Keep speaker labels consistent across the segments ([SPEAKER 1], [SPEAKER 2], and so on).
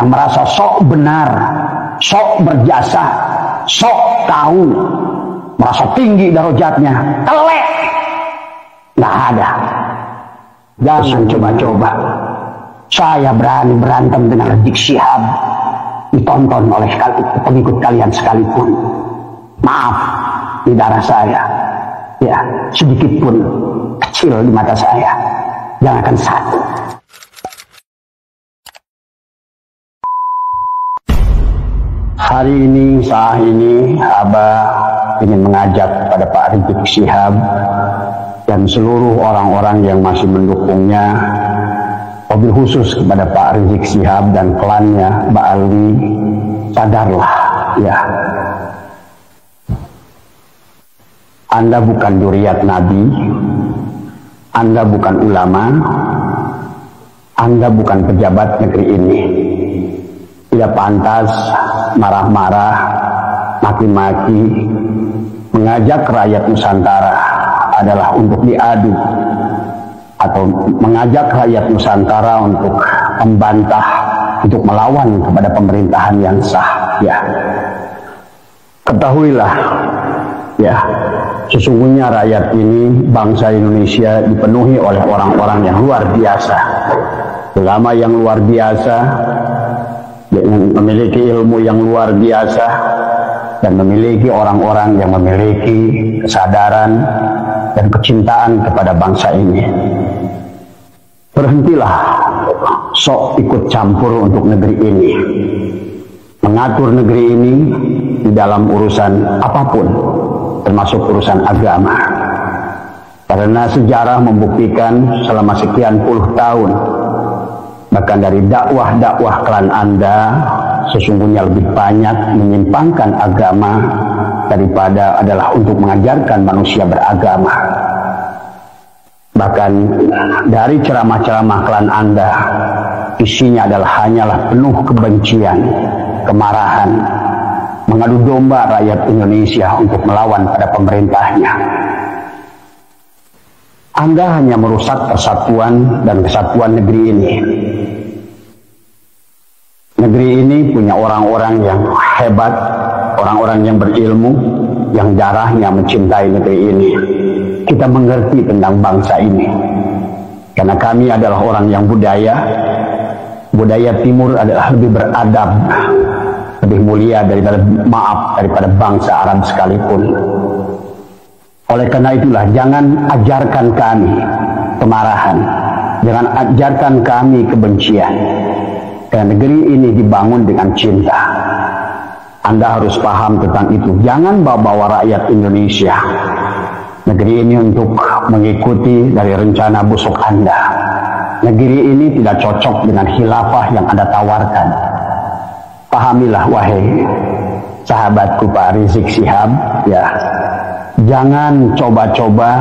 [SPEAKER 1] merasa sok benar, sok berjasa, sok tahu, merasa tinggi darajatnya, telek. Nggak ada. Jangan coba-coba. Saya berani berantem dengan Rizik Syihab, ditonton oleh pengikut kalian sekalipun. Maaf, di darah saya, ya sedikit pun kecil di mata saya. Jangan satu. Hari ini, saat ini, Abah ingin mengajak kepada Pak Rizik Syihab dan seluruh orang-orang yang masih mendukungnya, wabil khusus kepada Pak Rizik Syihab dan klannya, Mbak Alwi, sadarlah, ya. Anda bukan dzurriyyat Nabi, Anda bukan ulama, Anda bukan pejabat negeri ini. Tidak pantas marah-marah, maki-maki, mengajak rakyat Nusantara adalah untuk diadu, atau mengajak rakyat Nusantara untuk membantah, untuk melawan kepada pemerintahan yang sah. Ya, ketahuilah, ya, sesungguhnya rakyat ini, bangsa Indonesia dipenuhi oleh orang-orang yang luar biasa, ulama yang luar biasa, yang memiliki ilmu yang luar biasa, dan memiliki orang-orang yang memiliki kesadaran dan kecintaan kepada bangsa ini. Berhentilah sok ikut campur untuk negeri ini, mengatur negeri ini di dalam urusan apapun, termasuk urusan agama. Karena sejarah membuktikan selama sekian puluh tahun, bahkan dari dakwah-dakwah klan Anda, sesungguhnya lebih banyak menyimpangkan agama daripada adalah untuk mengajarkan manusia beragama. Bahkan dari ceramah-ceramah klan Anda, isinya adalah hanyalah penuh kebencian, kemarahan, mengadu domba rakyat Indonesia untuk melawan pada pemerintahnya. Anda hanya merusak persatuan dan kesatuan negeri ini. Negeri ini punya orang-orang yang hebat, orang-orang yang berilmu, yang darahnya mencintai negeri ini. Kita mengerti tentang bangsa ini, karena kami adalah orang yang budaya timur adalah lebih beradab, lebih mulia daripada bangsa Arab sekalipun. Oleh karena itulah, jangan ajarkan kami kemarahan, jangan ajarkan kami kebencian. Karena negeri ini dibangun dengan cinta. Anda harus paham tentang itu. Jangan bawa-bawa rakyat Indonesia, negeri ini, untuk mengikuti dari rencana busuk Anda. Negeri ini tidak cocok dengan khilafah yang Anda tawarkan. Pahamilah, wahai sahabatku Pak Rizik Syihab, ya. Jangan coba-coba,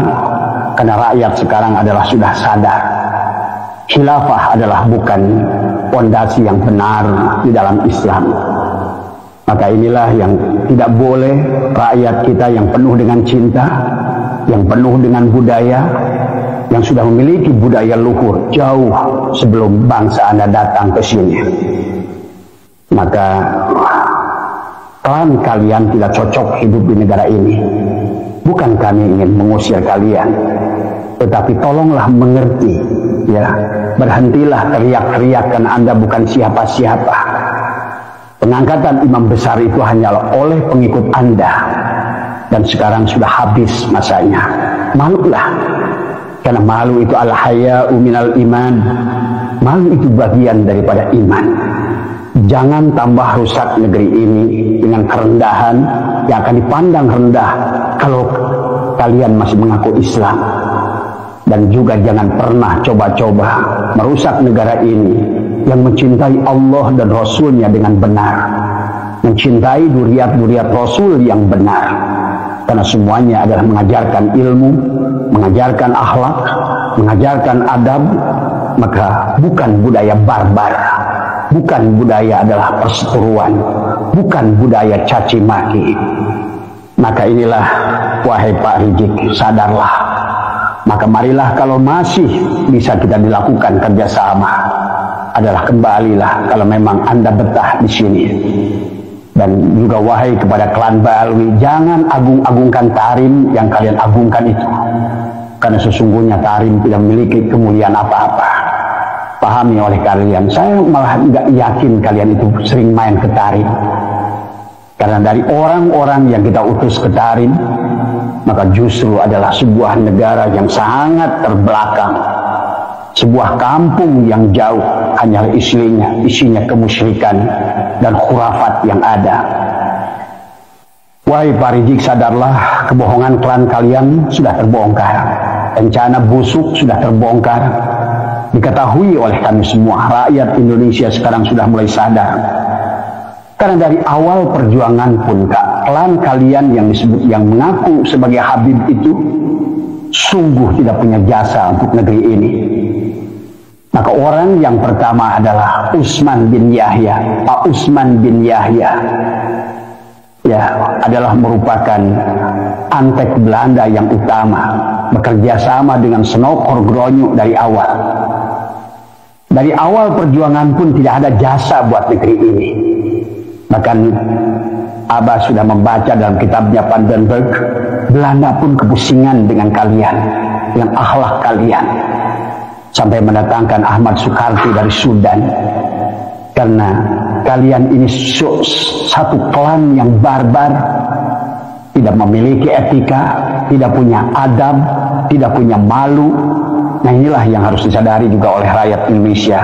[SPEAKER 1] karena rakyat sekarang adalah sudah sadar. Khilafah adalah bukan fondasi yang benar di dalam Islam. Maka inilah yang tidak boleh rakyat kita yang penuh dengan cinta, yang penuh dengan budaya, yang sudah memiliki budaya luhur jauh sebelum bangsa Anda datang ke sini. Maka klan kalian tidak cocok hidup di negara ini. Bukan kami ingin mengusir kalian, tetapi tolonglah mengerti, ya. Berhentilah teriak-teriak karena Anda bukan siapa-siapa. Pengangkatan imam besar itu hanyalah oleh pengikut Anda, dan sekarang sudah habis masanya. Malulah, karena malu itu al-haya'u minal iman. Malu itu bagian daripada iman. Jangan tambah rusak negeri ini dengan kerendahan yang akan dipandang rendah kalau kalian masih mengaku Islam. Dan juga jangan pernah coba-coba merusak negara ini yang mencintai Allah dan Rasulnya dengan benar, mencintai dzurriyyat Rasul yang benar. Karena semuanya adalah mengajarkan ilmu, mengajarkan akhlak, mengajarkan adab. Maka bukan budaya barbar, bukan budaya adalah perseteruan, bukan budaya caci maki. Maka inilah, wahai Pak Rizik, sadarlah. Maka marilah, kalau masih bisa kita dilakukan kerjasama, adalah kembalilah kalau memang Anda betah di sini. Dan juga wahai kepada klan Baalwi, jangan agung-agungkan Tarim yang kalian agungkan itu. Karena sesungguhnya Tarim tidak memiliki kemuliaan apa-apa. Pahami oleh kalian, saya malah nggak yakin kalian itu sering main ke Tarim. Karena dari orang-orang yang kita utus ke Tarim, maka justru adalah sebuah negara yang sangat terbelakang. Sebuah kampung yang jauh, hanya isinya kemusyrikan dan khurafat yang ada. Wahai Paridik, sadarlah, kebohongan klan kalian sudah terbongkar. Rencana busuk sudah terbongkar. Diketahui oleh kami semua, rakyat Indonesia sekarang sudah mulai sadar. Karena dari awal perjuangan pun, klan kalian yang mengaku sebagai Habib itu sungguh tidak punya jasa untuk negeri ini. Maka orang yang pertama adalah Utsman bin Yahya. Pak Utsman bin Yahya adalah merupakan antek Belanda yang utama, bekerja sama dengan Snokor Gronyo dari awal. Dari awal perjuangan pun tidak ada jasa buat negeri ini. Bahkan Abah sudah membaca dalam kitabnya Vandenberg, Belanda pun kepusingan dengan kalian, dengan akhlak kalian. Sampai mendatangkan Ahmad Sukarti dari Sudan. Karena kalian ini satu klan yang barbar, tidak memiliki etika, tidak punya adab, tidak punya malu. Nah, inilah yang harus disadari juga oleh rakyat Indonesia.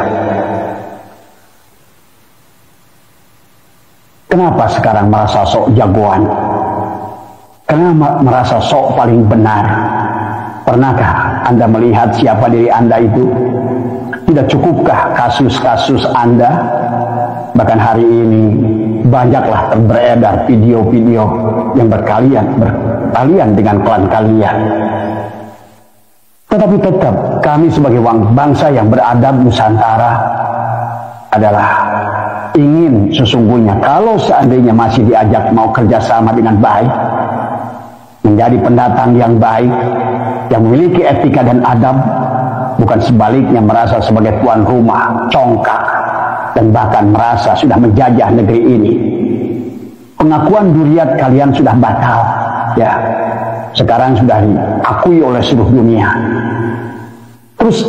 [SPEAKER 1] Kenapa sekarang merasa sok jagoan? Kenapa merasa sok paling benar? Pernahkah Anda melihat siapa diri Anda itu? Tidak cukupkah kasus-kasus Anda? Bahkan hari ini banyaklah beredar video-video yang berkalian dengan klan kalian. Tetapi tetap kami sebagai bangsa yang beradab Nusantara adalah ingin sesungguhnya kalau seandainya masih diajak mau kerjasama dengan baik, menjadi pendatang yang baik, yang memiliki etika dan adab, bukan sebaliknya merasa sebagai tuan rumah, congkak, dan bahkan merasa sudah menjajah negeri ini. Pengakuan duriat kalian sudah batal, ya. Sekarang sudah diakui oleh seluruh dunia. Terus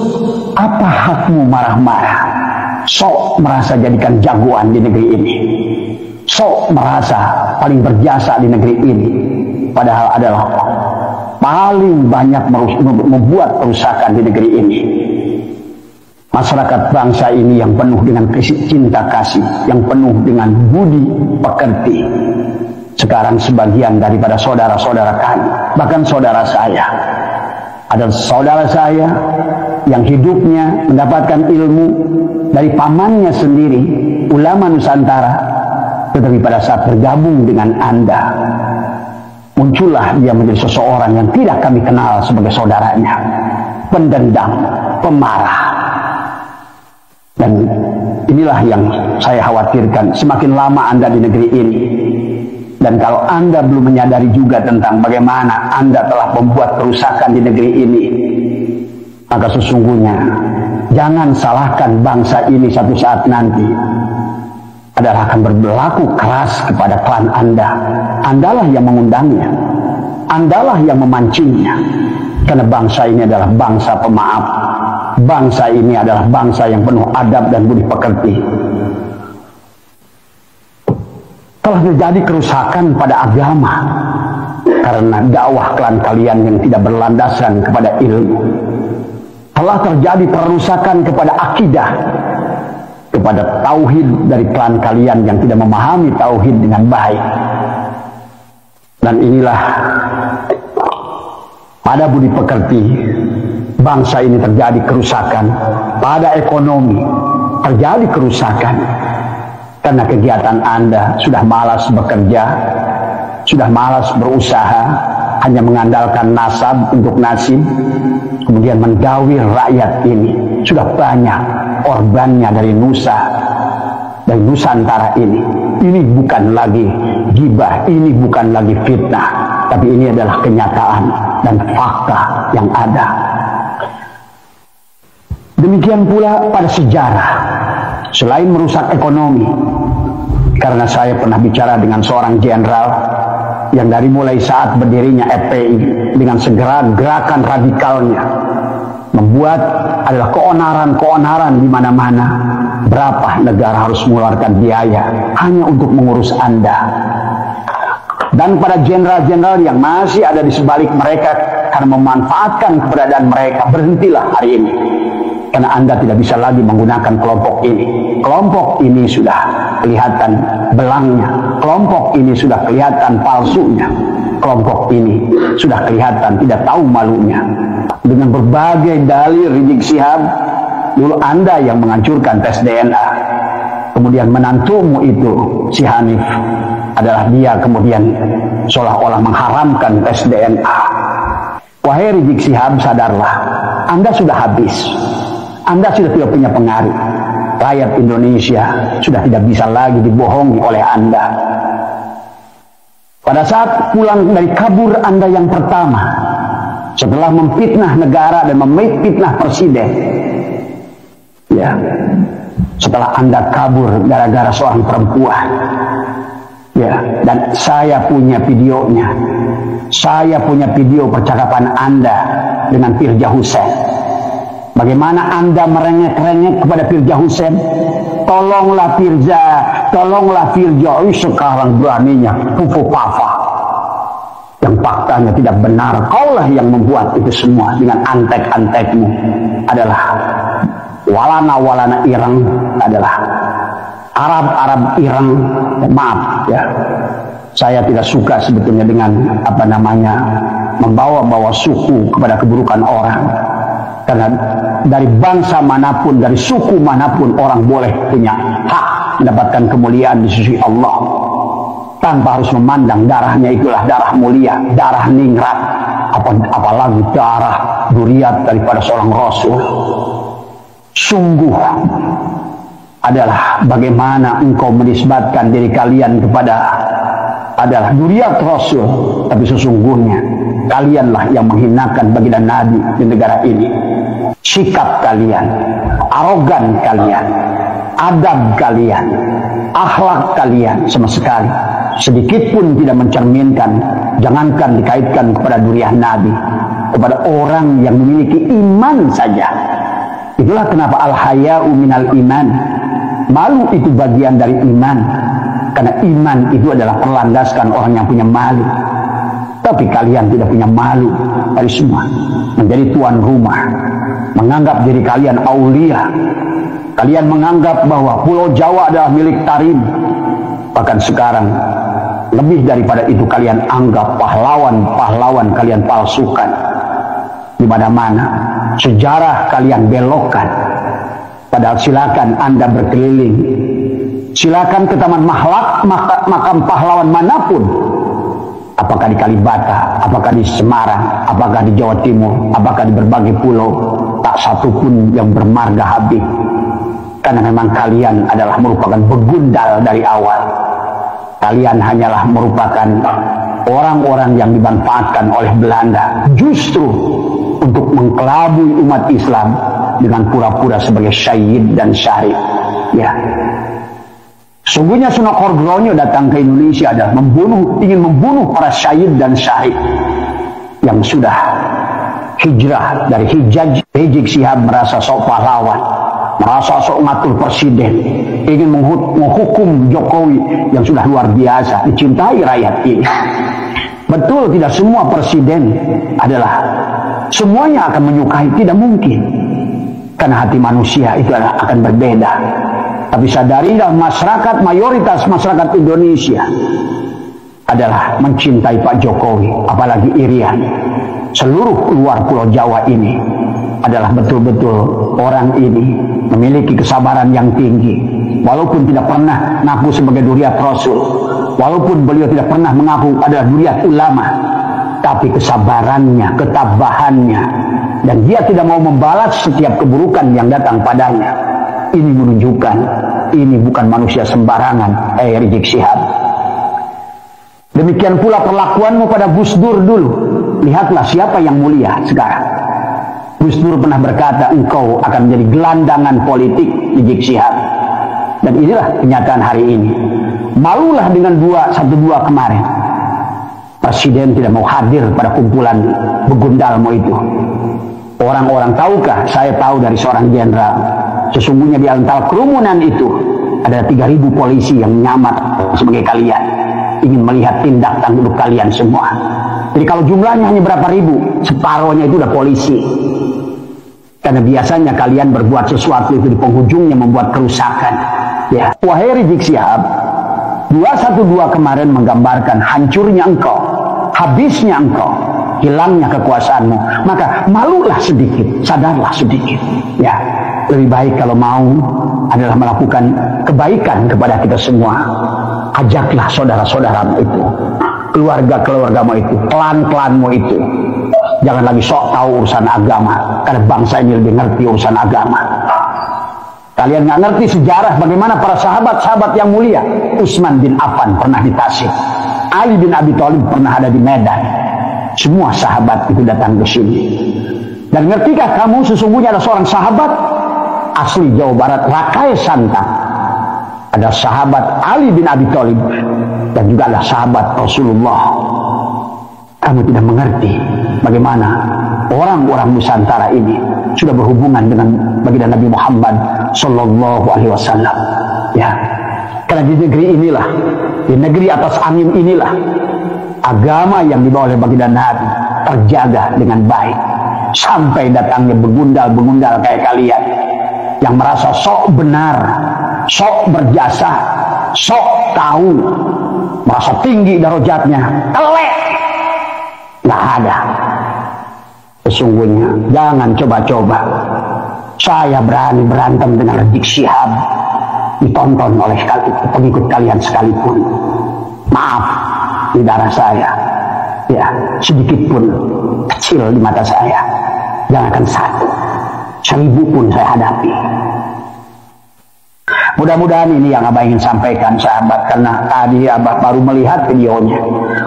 [SPEAKER 1] apa hakmu marah-marah? Sok merasa jadikan jagoan di negeri ini. Sok merasa paling berjasa di negeri ini. Padahal adalah paling banyak membuat kerusakan di negeri ini. Masyarakat bangsa ini yang penuh dengan cinta kasih, yang penuh dengan budi pekerti. Sekarang sebagian daripada saudara-saudara kami, bahkan saudara saya, ada saudara saya yang hidupnya mendapatkan ilmu dari pamannya sendiri, ulama Nusantara, tetapi pada saat bergabung dengan Anda, muncullah dia menjadi seseorang yang tidak kami kenal sebagai saudaranya, pendendam, pemarah. Dan inilah yang saya khawatirkan semakin lama Anda di negeri ini. Dan kalau Anda belum menyadari juga tentang bagaimana Anda telah membuat kerusakan di negeri ini, maka sesungguhnya jangan salahkan bangsa ini satu saat nanti adalah akan berlaku keras kepada klan Anda. Andalah yang mengundangnya, Andalah yang memancingnya. Karena bangsa ini adalah bangsa pemaaf. Bangsa ini adalah bangsa yang penuh adab dan budi pekerti. Telah terjadi kerusakan pada agama karena dakwah klan kalian yang tidak berlandaskan kepada ilmu. Telah terjadi perusakan kepada akidah, kepada tauhid dari klan kalian yang tidak memahami tauhid dengan baik. Dan inilah pada budi pekerti bangsa ini terjadi kerusakan. Pada ekonomi terjadi kerusakan karena kegiatan Anda sudah malas bekerja, sudah malas berusaha, hanya mengandalkan nasab untuk nasib, kemudian menggawir rakyat ini. Sudah banyak korbannya dari dari Nusantara ini. Ini bukan lagi gibah, ini bukan lagi fitnah, tapi ini adalah kenyataan dan fakta yang ada. Demikian pula pada sejarah. Selain merusak ekonomi, karena saya pernah bicara dengan seorang jenderal yang dari mulai saat berdirinya FPI dengan segera gerakan radikalnya membuat adalah keonaran-keonaran di mana-mana. Berapa negara harus mengeluarkan biaya hanya untuk mengurus Anda. Dan pada jenderal-jenderal yang masih ada di sebalik mereka karena memanfaatkan keberadaan mereka, berhentilah hari ini. Karena Anda tidak bisa lagi menggunakan kelompok ini. Kelompok ini sudah kelihatan belangnya. Kelompok ini sudah kelihatan palsunya. Kelompok ini sudah kelihatan tidak tahu malunya. Dengan berbagai dalil Rizik Syihab, dulu Anda yang menghancurkan tes DNA. Kemudian menantumu itu, si Hanif, adalah dia kemudian seolah-olah mengharamkan tes DNA. Wahai Rizik Syihab, sadarlah, Anda sudah habis. Anda sudah tidak punya pengaruh. Rakyat Indonesia sudah tidak bisa lagi dibohongi oleh Anda. Pada saat pulang dari kabur Anda yang pertama, setelah memfitnah negara dan memfitnah presiden, ya, setelah Anda kabur gara-gara seorang perempuan, ya, dan saya punya videonya. Saya punya video percakapan Anda dengan Firza Husein. Bagaimana Anda merengek-rengek kepada Firza Husein? Tolonglah Firza, tolonglah Firza. Sekarang beraninya pufo-papa. Yang faktanya tidak benar. Kaulah yang membuat itu semua dengan antek-antekmu. Adalah walana-walana Irang, adalah Arab-Arab Irang. Maaf ya, saya tidak suka sebetulnya dengan membawa-bawa suku kepada keburukan orang. Karena dari bangsa manapun, dari suku manapun, orang boleh punya hak mendapatkan kemuliaan di sisi Allah tanpa harus memandang darahnya itulah darah mulia, darah ningrat, apalagi darah duriat daripada seorang Rasul. Sungguh adalah bagaimana engkau menisbatkan diri kalian kepada adalah duriat Rasul, tapi sesungguhnya kalianlah yang menghinakan baginda Nabi di negara ini. Sikap kalian, arogan kalian, adab kalian, akhlak kalian sama sekali sedikit pun tidak mencerminkan, jangankan dikaitkan kepada duriat Nabi, kepada orang yang memiliki iman saja. Itulah kenapa al-haya'u minal iman. Malu itu bagian dari iman. Karena iman itu adalah perlandaskan orang yang punya malu. Tapi kalian tidak punya malu dari semua. Menjadi tuan rumah, menganggap diri kalian aulia. Kalian menganggap bahwa Pulau Jawa adalah milik Tarim. Bahkan sekarang lebih daripada itu kalian anggap pahlawan-pahlawan kalian palsukan. Di mana-mana sejarah kalian belokkan. Padahal silakan Anda berkeliling, silakan ke taman makam pahlawan manapun. Apakah di Kalibata, apakah di Semarang, apakah di Jawa Timur, apakah di berbagai pulau, tak satu pun yang bermarga Habib. Karena memang kalian adalah merupakan begundal dari awal. Kalian hanyalah merupakan orang-orang yang dimanfaatkan oleh Belanda justru untuk mengkelabui umat Islam dengan pura-pura sebagai syahid dan syarif. Ya. Sungguhnya Sunan Kordronyo datang ke Indonesia adalah ingin membunuh para syahid dan syahid yang sudah hijrah dari Hijaz. Rizik Syihab merasa sok pahlawan, merasa sok ngatur presiden, ingin menghukum Jokowi yang sudah luar biasa, dicintai rakyat ini. Betul, tidak semua presiden adalah semuanya akan menyukai, tidak mungkin. Karena hati manusia itu akan berbeda. Tapi sadarilah masyarakat, mayoritas masyarakat Indonesia adalah mencintai Pak Jokowi, apalagi Irian. Seluruh luar Pulau Jawa ini adalah betul-betul orang ini memiliki kesabaran yang tinggi. Walaupun tidak pernah mengaku sebagai duriat Rasul, walaupun beliau tidak pernah mengaku adalah duriat ulama, tapi kesabarannya, ketabahannya, dan dia tidak mau membalas setiap keburukan yang datang padanya. Ini menunjukkan ini bukan manusia sembarangan, Rizik Syihab. Demikian pula perlakuanmu pada Gus Dur dulu. Lihatlah siapa yang mulia sekarang. Gus Dur pernah berkata, engkau akan menjadi gelandangan politik, Rizik Syihab. Dan inilah kenyataan hari ini. Malulah dengan 212 kemarin. Presiden tidak mau hadir pada kumpulan begundalmu itu. Orang-orang tahukah? Saya tahu dari seorang jenderal. Sesungguhnya di antara kerumunan itu ada 3.000 polisi yang menyamar sebagai kalian. Ingin melihat tindak tanduk kalian semua. Jadi kalau jumlahnya hanya berapa ribu, separuhnya itu udah polisi. Karena biasanya kalian berbuat sesuatu itu di penghujungnya membuat kerusakan. Ya, wahai Rizik Syihab, 212 kemarin menggambarkan hancurnya engkau, habisnya engkau, hilangnya kekuasaanmu. Maka malulah sedikit, sadarlah sedikit. Ya, lebih baik kalau mau adalah melakukan kebaikan kepada kita semua. Ajaklah saudara-saudaramu itu, keluarga-keluargamu itu, klan-klanmu itu. Jangan lagi sok tahu urusan agama, karena bangsa ini lebih ngerti urusan agama. Kalian nggak ngerti sejarah bagaimana para sahabat-sahabat yang mulia. Utsman bin Affan pernah di Tasik, Ali bin Abi Thalib pernah ada di Medan. Semua sahabat itu datang ke sini. Dan ngertikah kamu sesungguhnya ada seorang sahabat asli Jawa Barat, Rakai Santang. Ada sahabat Ali bin Abi Thalib dan juga ada sahabat Rasulullah. Kamu tidak mengerti bagaimana orang-orang Nusantara ini sudah berhubungan dengan baginda Nabi Muhammad Sallallahu Alaihi Wasallam. Ya, karena di negeri inilah, di negeri atas angin inilah, agama yang dibawa oleh baginda Nabi terjaga dengan baik. Sampai datangnya begundal-begundal kayak kalian yang merasa sok benar, sok berjasa, sok tahu, merasa tinggi darajatnya, telek. Nggak ada. Sesungguhnya jangan coba-coba. Saya berani berantem dengan Rizik Syihab, ditonton oleh pengikut kalian sekalipun. Maaf di darah saya, ya sedikit pun kecil di mata saya. Jangankan 1, 1000 pun saya hadapi. Mudah-mudahan ini yang Abah ingin sampaikan, sahabat, karena tadi Abah baru melihat videonya.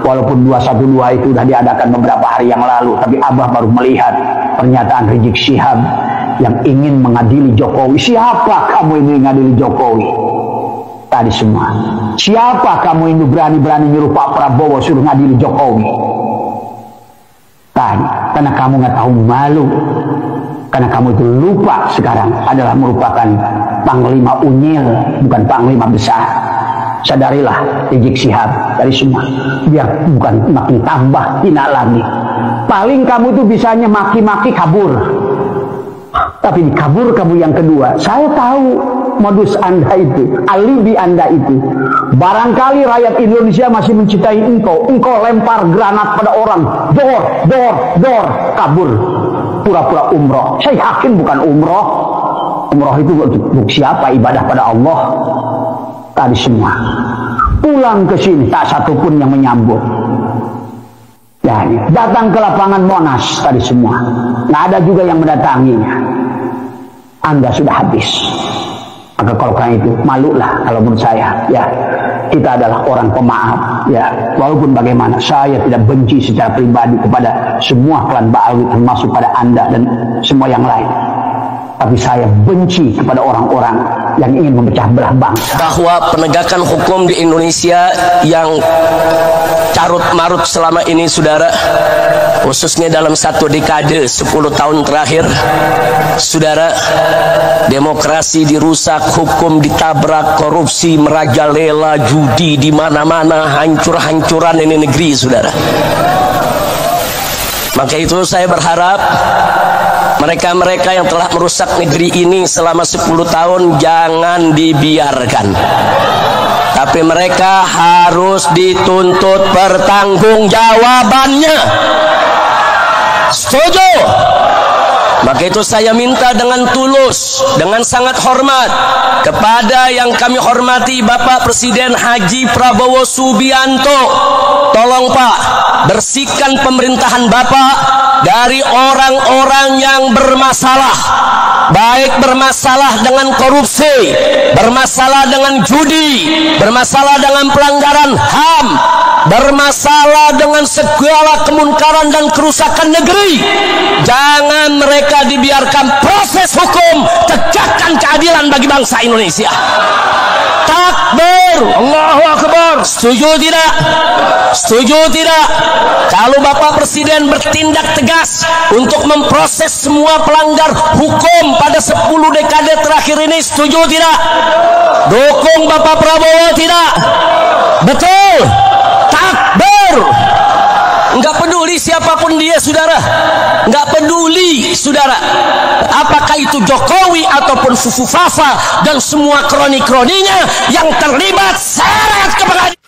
[SPEAKER 1] Walaupun 212 itu sudah diadakan beberapa hari yang lalu, tapi Abah baru melihat pernyataan Rizik Syihab yang ingin mengadili Jokowi. Siapa kamu ini mengadili Jokowi? Tadi semua. Siapa kamu ini berani-berani nyuruh Pak Prabowo suruh ngadili Jokowi? Tadi, karena kamu nggak tahu malu. Karena kamu itu lupa sekarang adalah merupakan panglima unyil, bukan panglima besar. Sadarilah Rizik Syihab dari semua, biar bukan makin tambah hina lagi. Paling kamu itu bisanya maki-maki kabur. Tapi kabur kamu yang kedua, saya tahu modus Anda itu, alibi Anda itu. Barangkali rakyat Indonesia masih mencintai engkau lempar granat pada orang, dor, kabur. Pura-pura umroh. Saya yakin bukan umroh. Umroh itu untuk siapa? Ibadah pada Allah. Tadi semua pulang ke sini tak satu pun yang menyambut. Ya, datang ke lapangan Monas tadi semua, nggak ada juga yang mendatanginya. Anda sudah habis. Maka kalau karena itu malulah kalau menurut saya. Ya, kita adalah orang pemaaf. Ya, walaupun bagaimana saya tidak benci secara pribadi kepada semua klan Ba'alwi, termasuk pada Anda dan semua yang lain. Tapi saya benci kepada orang-orang yang ingin memecah belah bangsa.
[SPEAKER 2] Bahwa penegakan hukum di Indonesia yang carut-marut selama ini, saudara, khususnya dalam 1 dekade 10 tahun terakhir, saudara, demokrasi dirusak, hukum ditabrak, korupsi merajalela, judi di mana-mana, hancur-hancuran ini negeri, saudara. Maka itu saya berharap mereka-mereka yang telah merusak negeri ini selama 10 tahun jangan dibiarkan. Tapi mereka harus dituntut pertanggungjawabannya. Setuju? Maka itu saya minta dengan tulus, dengan sangat hormat kepada yang kami hormati Bapak Presiden Haji Prabowo Subianto. Tolong Pak, bersihkan pemerintahan Bapak dari orang-orang yang bermasalah, baik bermasalah dengan korupsi, bermasalah dengan judi, bermasalah dengan pelanggaran HAM, bermasalah dengan segala kemunkaran dan kerusakan negeri, jangan mereka dibiarkan. Proses hukum, tegakkan keadilan bagi bangsa Indonesia. Takbir, Allahu Akbar. Setuju tidak? Setuju tidak? Kalau Bapak Presiden bertindak tegas untuk memproses semua pelanggar hukum pada 10 dekade terakhir ini, setuju tidak? Dukung Bapak Prabowo tidak? Betul. Takbir. Enggak peduli siapapun dia, saudara. Enggak peduli, saudara. Apakah itu Jokowi ataupun Fufu Fafa dan semua kroni-kroninya yang terlibat seret ke pengadilan.